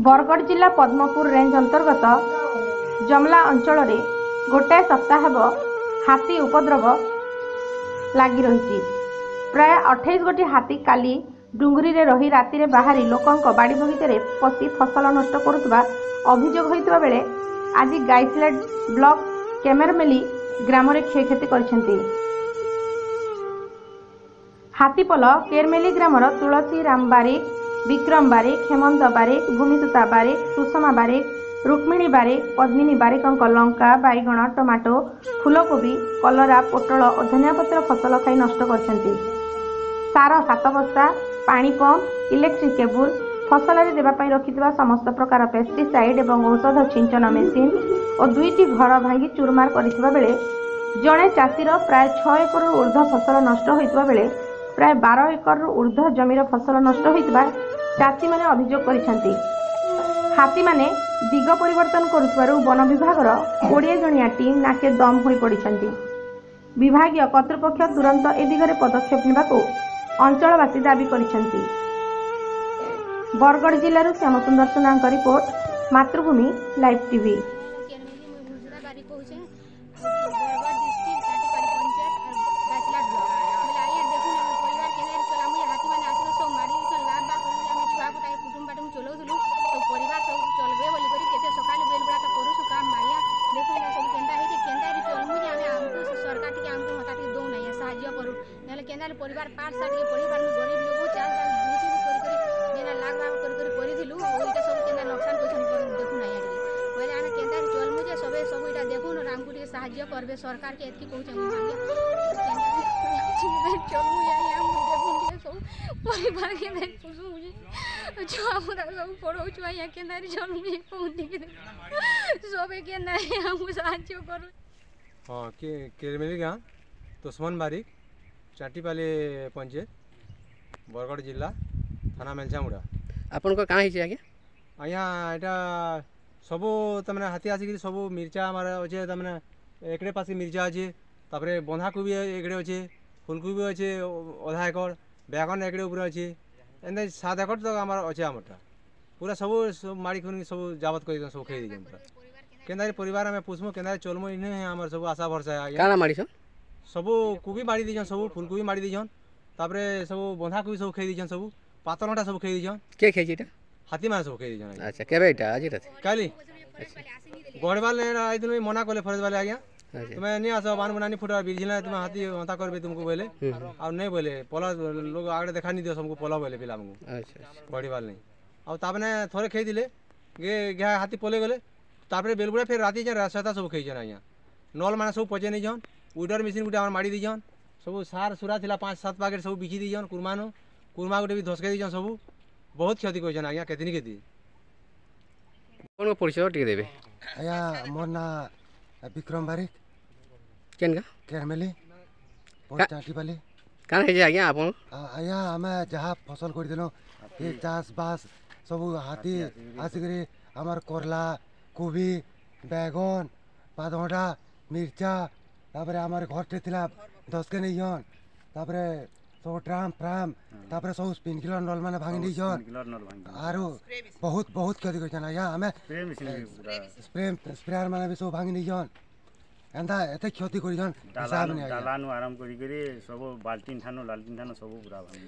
बरगढ़ जिला पद्मपुर रेंज अंतर्गत जमला अंचल गोटाए सप्ताह हाथी उपद्रव लगी रही। प्राय 28 गोटी हाथी काली डुंगरी रे रही राति रे बाहरी लोकंक बाड़ी बगीचे पशि फसल नष्ट करुवा अभियोग होता बेले आज गाइसलेट ब्लॉक केमेरमेली ग्राम रे क्षयक्षति करछंती। हाथीपल केरमेली ग्रामर तुलसी राम बारिक, विक्रम बारिक, हेमंत बारिक, भूमिसुता बारिक, सुषमा बारिक, रुक्मिणी बारिक, पद्मिनी बारिक लंका, बैगण, टमाटो, फूलकोबी, कलरा, पोटल और धनिया पत्र फसल खाई नष्ट करछंती। सार 7 बस्ता, पानी पंप, इलेक्ट्रिक केबुल, फसल में देवाई रखिथिबा समस्त प्रकार पेस्टिसाइड एवं औषध छिंचन मेसीन और 2टी घर भांगी चूरमार करथिबा बेले जड़े चाषीर प्राय 6 एकड़ ऊर्ध्व फसल नष्ट होइतबा बेले प्राय 12 एकड़ ऊर्ध्व जमीर फसल नष्ट होइतबा चाषी माने अभियोग करिसेंती। हाथी माने दिग परिवर्तन करुथिबारु वन विभागर 20 जणिया टीम नाके दम होई पड़िसेंती। विभागीय कर्तृपक्ष तुरंत ए दिगरे पदक्षेप नेबाकू अंचलवासी दाबी करिसेंती। बरगढ़ जिल्लारू श्याम सुंदर सोनांक रिपोर्ट, मातृभूमि लाइव टीवी। परिवार पाठ साठ के पढ़ी पारनु गरीब लोग चार दूसरी करी करी जेना लाग भाग करी पढ़ी दिलु ओइटा सब केना नुकसान कोइछन देखु ना यार पहिले आमे केनता चलमु जे सबे सब इटा देखु न हमकु के सहायता करबे सरकार के एतकी कहउछन चलमु या हम देखु के सब परिवार के देख पुसु छुआ मुरा सब पढ़ौ छुआ या केना चलमु जे कहउनी के सबे केना हमकु सहायता करू। हां के केरमेली गां तोस्मन बारिक चाटीपाली पंचायत बरगढ़ जिला थाना मेलचामुड़ा। आपन को कहाँ है आज्ञा आज्ञा एटा सबू तमने हाथी आसिक सब मिर्चा आमार अच्छे तमने एकड़े पास मिर्चा अच्छे तापरे बंधाकोबी एकड़े अच्छे फुलकोबी अच्छे आधा एकड़ बैगन एकड़े ऊपर अच्छे एंदा 7 एकड़ तक आमार अच्छे आमरटा पूरा सब माड़ी खुन सब जाबत कर सब खाई दीजिए पूरा केंदा परिवार में पुष्मु केंदा चलमु इने आमार सब आशा भरसा है काना माड़ी छ सबू कोबी मारी दीजन सब फुलकोबी मारी दीजन तापरे सब बंधाकोबी सब खाई दीजन सब पातलटा सब खाई दीजन के खाई हाथी मान सब खाई दीजन। अच्छा केबे एटा आज रात काली गड़वाल ने आई दिन मना कले फरेज वाले आज्ञा तुम्हें नहीं आस बान बनानी फुटा बिरजिला तुम हाथी हंता करबे तुमको बोले और नहीं बोले पला लोग आगे देखा नहीं दियो सबको पला बोले पिला हमको। अच्छा गड़वाल नहीं और तापने थोड़े खाई दिले गे गे हाथी पले गले तापरे बेलबुड़ा फिर राती जे रास्ता सब खाई जन आज्ञा नल माने सब पचे नहीं जन उडर मेसीन गुटे मारी दीजन सब सार सुरा थिला 5-7 पैकेट सब बिकी दीजन कुरमा गुटे भी धसके दीजन सब बहुत क्षति करछन आज्ञा केतनी केती कोन को परिचय टिके देबे आया मोर ना विक्रम बारिक केन का केरमेली पोस्ट चाटीपाली कान है आज्ञा आपन आया हमें जहाँ फसल कर दिलो ये चाष बास सब हाथी आसिक हमार करला कोबी बैगन बादोटा मिर्चा तापरे हमारे घर टे थिला 10 के नहीं जन तापरे सब ट्राम फ्राम तापरे सब स्प्रिंकलर नल माने भांगी नहीं जन आरो बहुत बहुत क्षति करछन आया हमें स्प्रे माने भी सब भांगी नहीं जन एंदा एते क्षति करछन हिसाब नहीं डालानु आराम करी सब बाल्टीन ठानो लालटीन ठानो सब पूरा भांगी